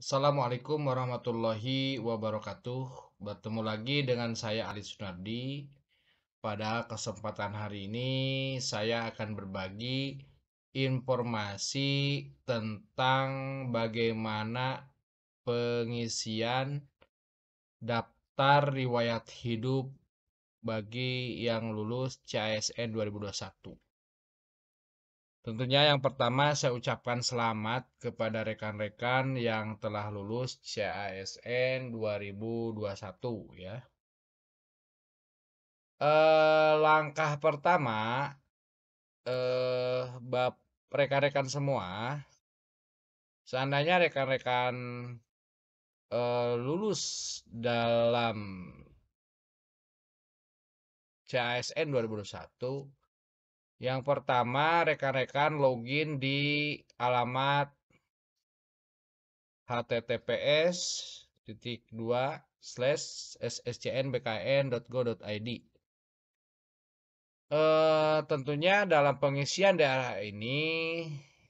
Assalamualaikum warahmatullahi wabarakatuh. Bertemu lagi dengan saya Ali Sunardi. Pada kesempatan hari ini, saya akan berbagi informasi tentang bagaimana pengisian daftar riwayat hidup bagi yang lulus CASN 2021. Tentunya yang pertama saya ucapkan selamat kepada rekan-rekan yang telah lulus CASN 2021 ya. Langkah pertama bab rekan-rekan semua, seandainya rekan-rekan lulus dalam CASN 2021, yang pertama rekan-rekan login di alamat https://sscnbkn.go.id. Tentunya dalam pengisian daerah ini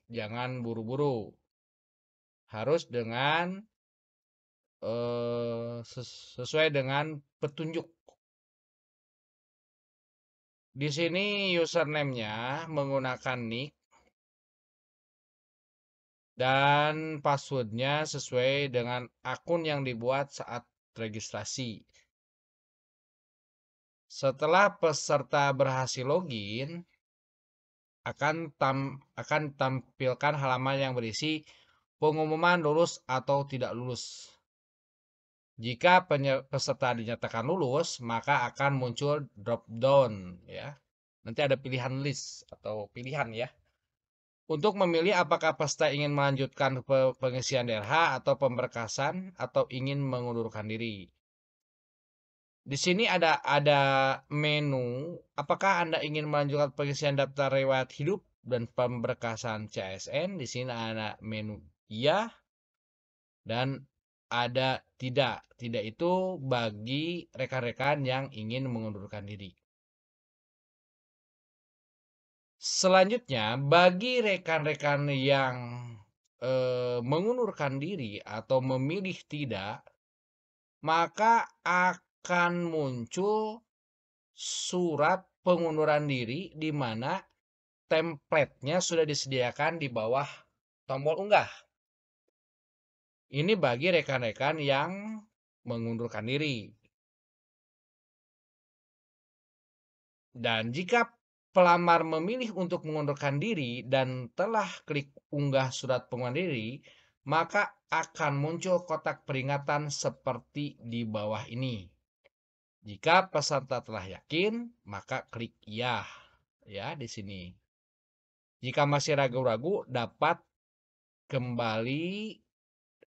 jangan buru-buru, harus dengan sesuai dengan petunjuk. Di sini username-nya menggunakan nick dan password-nya sesuai dengan akun yang dibuat saat registrasi. Setelah peserta berhasil login, akan tampilkan halaman yang berisi pengumuman lulus atau tidak lulus. Jika peserta dinyatakan lulus, maka akan muncul drop down ya. Nanti ada pilihan list atau pilihan ya. Untuk memilih apakah peserta ingin melanjutkan pengisian DRH atau pemberkasan atau ingin mengundurkan diri. Di sini ada menu apakah Anda ingin melanjutkan pengisian daftar riwayat hidup dan pemberkasan CASN. Di sini ada menu iya dan ada tidak. Tidak itu bagi rekan-rekan yang ingin mengundurkan diri. Selanjutnya, bagi rekan-rekan yang mengundurkan diri atau memilih tidak, maka akan muncul surat pengunduran diri di mana template-nya sudah disediakan di bawah tombol unggah. Ini bagi rekan-rekan yang mengundurkan diri. Dan jika pelamar memilih untuk mengundurkan diri dan telah klik unggah surat pengunduran diri, maka akan muncul kotak peringatan seperti di bawah ini. Jika peserta telah yakin, maka klik iya ya di sini. Jika masih ragu-ragu, dapat kembali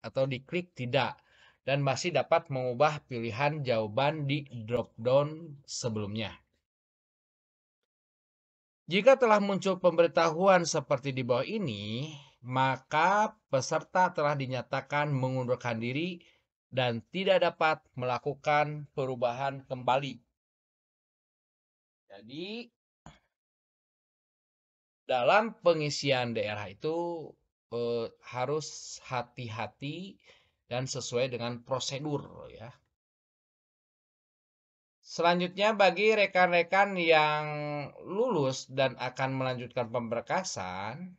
atau diklik tidak dan masih dapat mengubah pilihan jawaban di drop down sebelumnya. Jika telah muncul pemberitahuan seperti di bawah ini, maka peserta telah dinyatakan mengundurkan diri dan tidak dapat melakukan perubahan kembali. Jadi, dalam pengisian daerah itu harus hati-hati dan sesuai dengan prosedur ya. Selanjutnya bagi rekan-rekan yang lulus dan akan melanjutkan pemberkasan,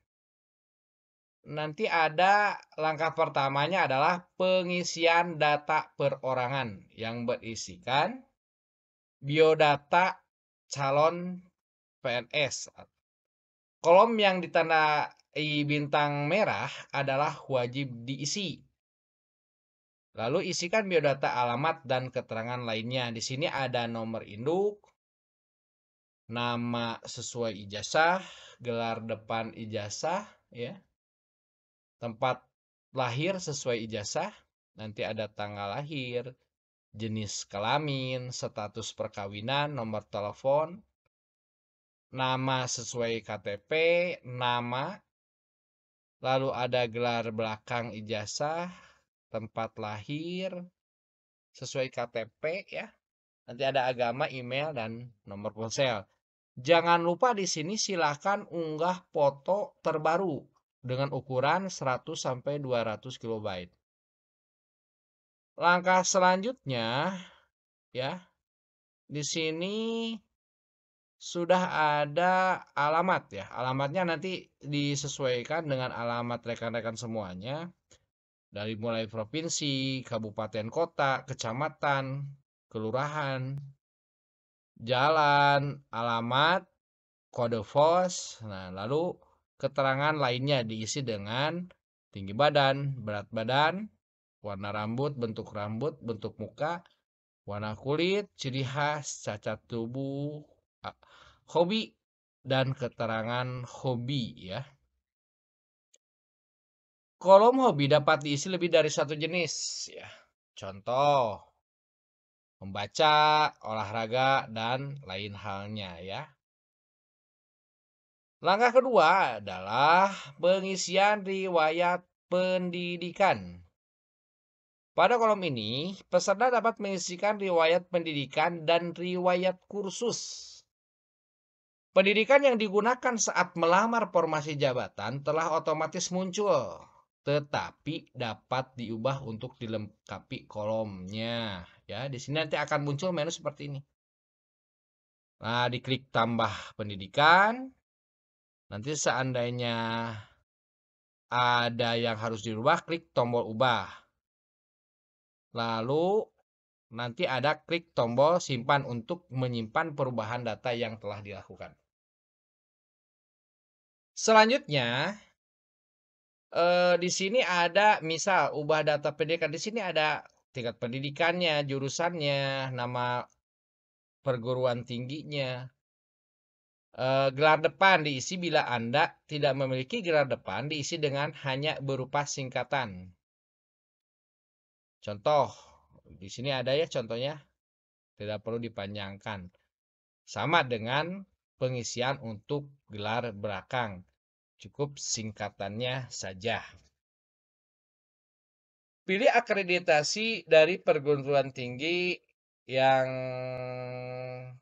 nanti ada langkah pertamanya adalah pengisian data perorangan yang berisikan biodata calon PNS. Kolom yang ditandai bintang merah adalah wajib diisi. Lalu isikan biodata alamat dan keterangan lainnya. Di sini ada nomor induk, nama sesuai ijazah, gelar depan ijazah, ya, tempat lahir sesuai ijazah, nanti ada tanggal lahir, jenis kelamin, status perkawinan, nomor telepon, nama sesuai KTP, nama, lalu ada gelar belakang ijazah, tempat lahir sesuai KTP ya. Nanti ada agama, email, dan nomor ponsel. Jangan lupa di sini silakan unggah foto terbaru dengan ukuran 100 sampai 200 KB. Langkah selanjutnya ya, di sini sudah ada alamat ya. Alamatnya nanti disesuaikan dengan alamat rekan-rekan semuanya. Dari mulai provinsi, kabupaten kota, kecamatan, kelurahan, jalan, alamat, kode pos. Nah, lalu keterangan lainnya diisi dengan tinggi badan, berat badan, warna rambut, bentuk muka, warna kulit, ciri khas, cacat tubuh, hobi, dan keterangan hobi ya. Kolom hobi dapat diisi lebih dari satu jenis ya. Contoh, membaca, olahraga, dan lain halnya ya. Langkah kedua adalah pengisian riwayat pendidikan. Pada kolom ini, peserta dapat mengisikan riwayat pendidikan dan riwayat kursus. Pendidikan yang digunakan saat melamar formasi jabatan telah otomatis muncul, tetapi dapat diubah untuk dilengkapi kolomnya. Ya, di sini nanti akan muncul menu seperti ini. Nah, diklik tambah pendidikan. Nanti seandainya ada yang harus dirubah, klik tombol ubah. Lalu nanti ada klik tombol simpan untuk menyimpan perubahan data yang telah dilakukan. Selanjutnya, di sini ada misal ubah data pendidikan. Di sini ada tingkat pendidikannya, jurusannya, nama perguruan tingginya. Gelar depan diisi bila Anda tidak memiliki gelar depan diisi dengan hanya berupa singkatan. Contoh, di sini ada ya contohnya, tidak perlu dipanjangkan. Sama dengan pengisian untuk gelar belakang, cukup singkatannya saja. Pilih akreditasi dari perguruan tinggi yang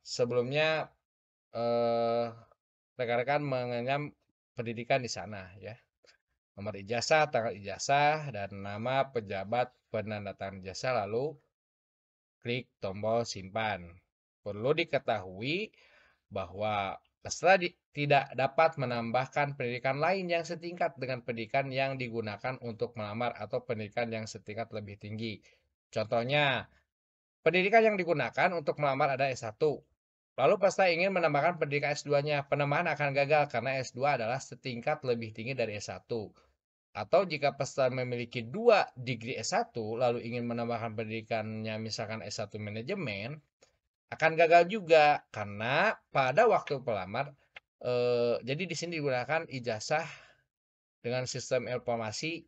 sebelumnya rekan-rekan mengenyam pendidikan di sana ya. Nomor ijazah, tanggal ijazah, dan nama pejabat penandatangan ijazah, lalu klik tombol simpan. Perlu diketahui bahwa peserta tidak dapat menambahkan pendidikan lain yang setingkat dengan pendidikan yang digunakan untuk melamar atau pendidikan yang setingkat lebih tinggi. Contohnya, pendidikan yang digunakan untuk melamar ada S1. Lalu peserta ingin menambahkan pendidikan S2-nya. Penambahan akan gagal karena S2 adalah setingkat lebih tinggi dari S1. Atau jika peserta memiliki 2 degree S1 lalu ingin menambahkan pendidikannya misalkan S1 manajemen, akan gagal juga karena pada waktu pelamar jadi di sini digunakan ijazah dengan sistem informasi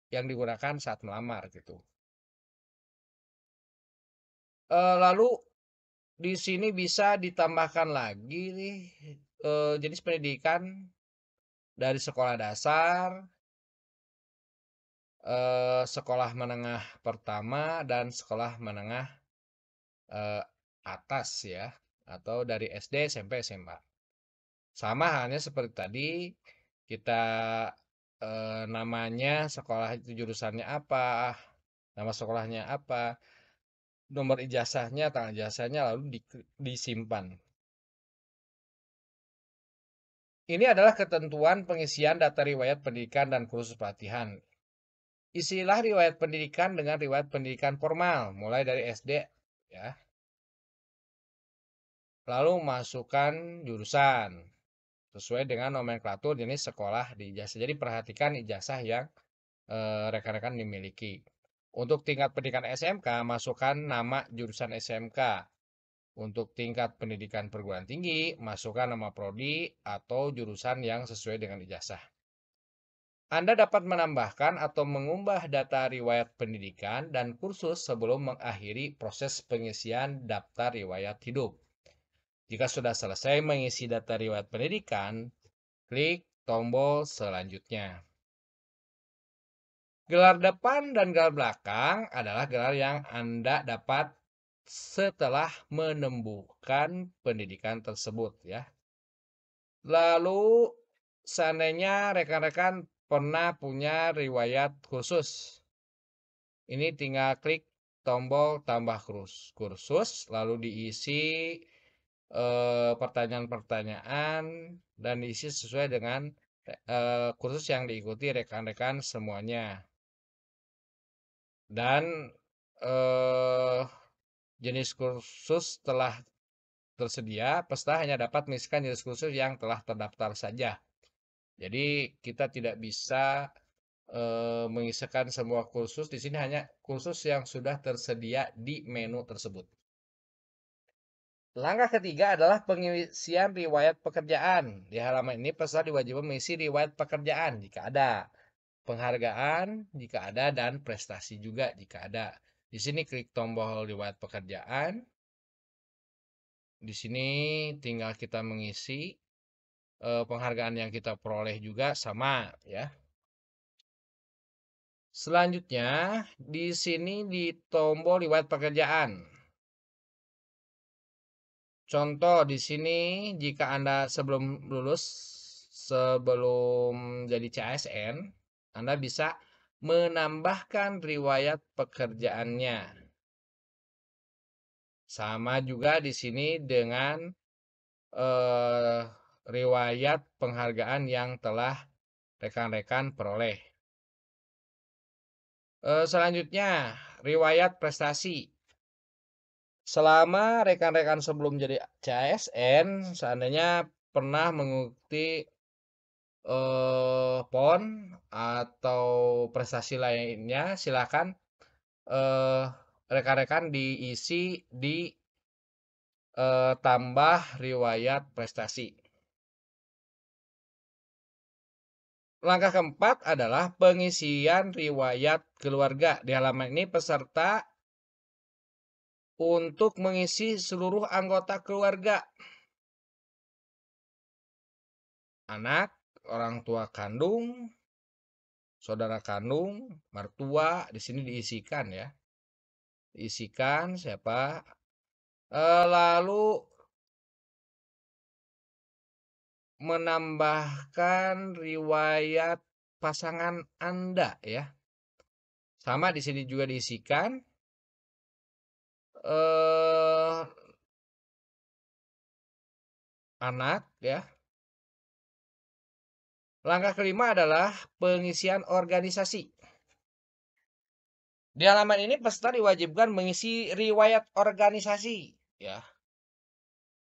yang digunakan saat melamar gitu. Lalu di sini bisa ditambahkan lagi nih jenis pendidikan dari sekolah dasar, sekolah menengah pertama, dan sekolah menengah atas ya, atau dari SD, SMP, SMA. Sama halnya seperti tadi, kita namanya sekolah itu jurusannya apa, nama sekolahnya apa, nomor ijazahnya, tanggal ijazahnya, lalu disimpan. Ini adalah ketentuan pengisian data riwayat pendidikan dan kursus pelatihan. Isilah riwayat pendidikan dengan riwayat pendidikan formal, mulai dari SD ya. Lalu masukkan jurusan sesuai dengan nomenklatur jenis sekolah di ijazah. Jadi perhatikan ijazah yang rekan-rekan dimiliki. Untuk tingkat pendidikan SMK, masukkan nama jurusan SMK. Untuk tingkat pendidikan perguruan tinggi, masukkan nama prodi atau jurusan yang sesuai dengan ijazah. Anda dapat menambahkan atau mengubah data riwayat pendidikan dan kursus sebelum mengakhiri proses pengisian daftar riwayat hidup. Jika sudah selesai mengisi data riwayat pendidikan, klik tombol selanjutnya. Gelar depan dan gelar belakang adalah gelar yang Anda dapat setelah menempuhkan pendidikan tersebut ya. Lalu seandainya rekan-rekan pernah punya riwayat khusus. ini tinggal klik tombol tambah kursus, lalu diisi pertanyaan-pertanyaan dan diisi sesuai dengan kursus yang diikuti rekan-rekan semuanya. Dan eh, jenis kursus telah tersedia, peserta hanya dapat mengisikan jenis kursus yang telah terdaftar saja. Jadi kita tidak bisa mengisikan semua kursus. Di sini hanya kursus yang sudah tersedia di menu tersebut. Langkah ketiga adalah pengisian riwayat pekerjaan. Di halaman ini peserta diwajibkan mengisi riwayat pekerjaan jika ada, penghargaan jika ada, dan prestasi juga jika ada. Di sini klik tombol riwayat pekerjaan. Di sini tinggal kita mengisi penghargaan yang kita peroleh juga sama ya. Selanjutnya di sini di tombol riwayat pekerjaan. Contoh di sini jika Anda sebelum lulus, sebelum jadi CASN, Anda bisa menambahkan riwayat pekerjaannya. Sama juga di sini dengan riwayat penghargaan yang telah rekan-rekan peroleh. Selanjutnya, riwayat prestasi. Selama rekan-rekan sebelum jadi CASN, seandainya pernah mengikuti PON atau prestasi lainnya, silakan rekan-rekan diisi di tambah riwayat prestasi. Langkah keempat adalah pengisian riwayat keluarga. Di halaman ini peserta untuk mengisi seluruh anggota keluarga. Anak, orang tua kandung, saudara kandung, mertua, di sini diisikan ya. Diisikan siapa? Lalu menambahkan riwayat pasangan Anda ya. Sama di sini juga diisikan anak ya. Langkah kelima adalah pengisian organisasi. Di halaman ini peserta diwajibkan mengisi riwayat organisasi ya.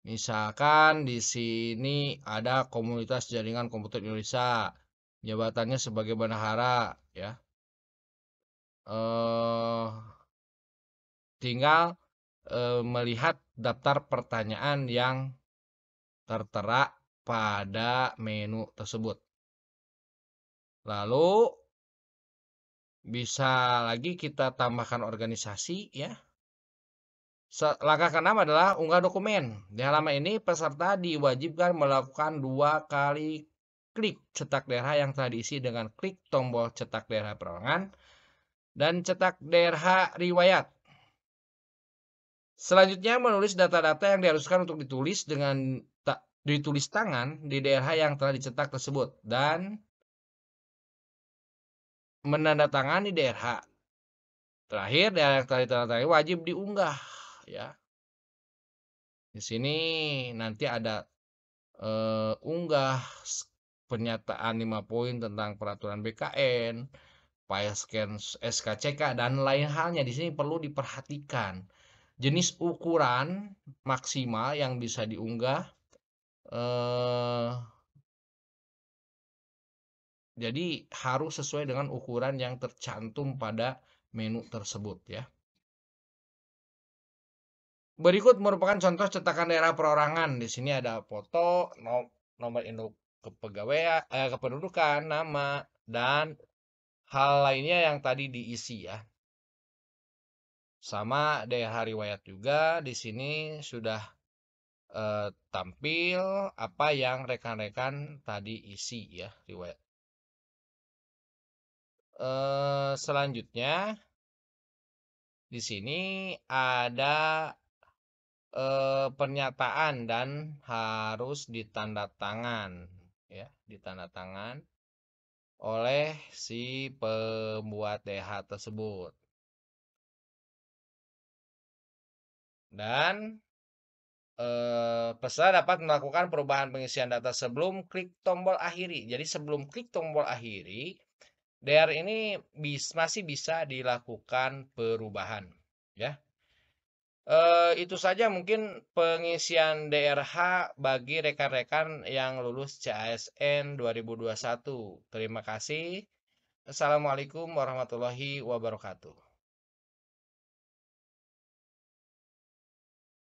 Misalkan di sini ada komunitas jaringan komputer Indonesia, jabatannya sebagai bendahara ya. Tinggal melihat daftar pertanyaan yang tertera pada menu tersebut. Lalu bisa lagi kita tambahkan organisasi ya. Langkah keenam adalah unggah dokumen. Di halaman ini peserta diwajibkan melakukan 2 kali klik cetak daerah yang telah diisi dengan klik tombol cetak daerah perorangan dan cetak daerah riwayat. Selanjutnya menulis data-data yang diharuskan untuk ditulis tangan di daerah yang telah dicetak tersebut dan menandatangani daerah. Terakhir, daerah yang telah ditandatangani wajib diunggah ya. Di sini nanti ada unggah pernyataan 5 poin tentang peraturan BKN, file scan SKCK dan lain halnya. Di sini perlu diperhatikan jenis ukuran maksimal yang bisa diunggah. Jadi harus sesuai dengan ukuran yang tercantum pada menu tersebut ya. Berikut merupakan contoh cetakan daerah perorangan. Di sini ada foto, nomor induk kepegawaian, kependudukan, nama, dan hal lainnya yang tadi diisi ya. Sama daerah riwayat juga di sini sudah tampil apa yang rekan-rekan tadi isi ya riwayat. Selanjutnya di sini ada pernyataan dan harus ditanda tangan ya, ditanda tangan oleh si pembuat DH tersebut. Dan peserta dapat melakukan perubahan pengisian data sebelum klik tombol akhiri. Jadi sebelum klik tombol akhiri, DR ini masih bisa dilakukan perubahan, ya. Itu saja mungkin pengisian DRH bagi rekan-rekan yang lulus CASN 2021. Terima kasih. Assalamualaikum warahmatullahi wabarakatuh.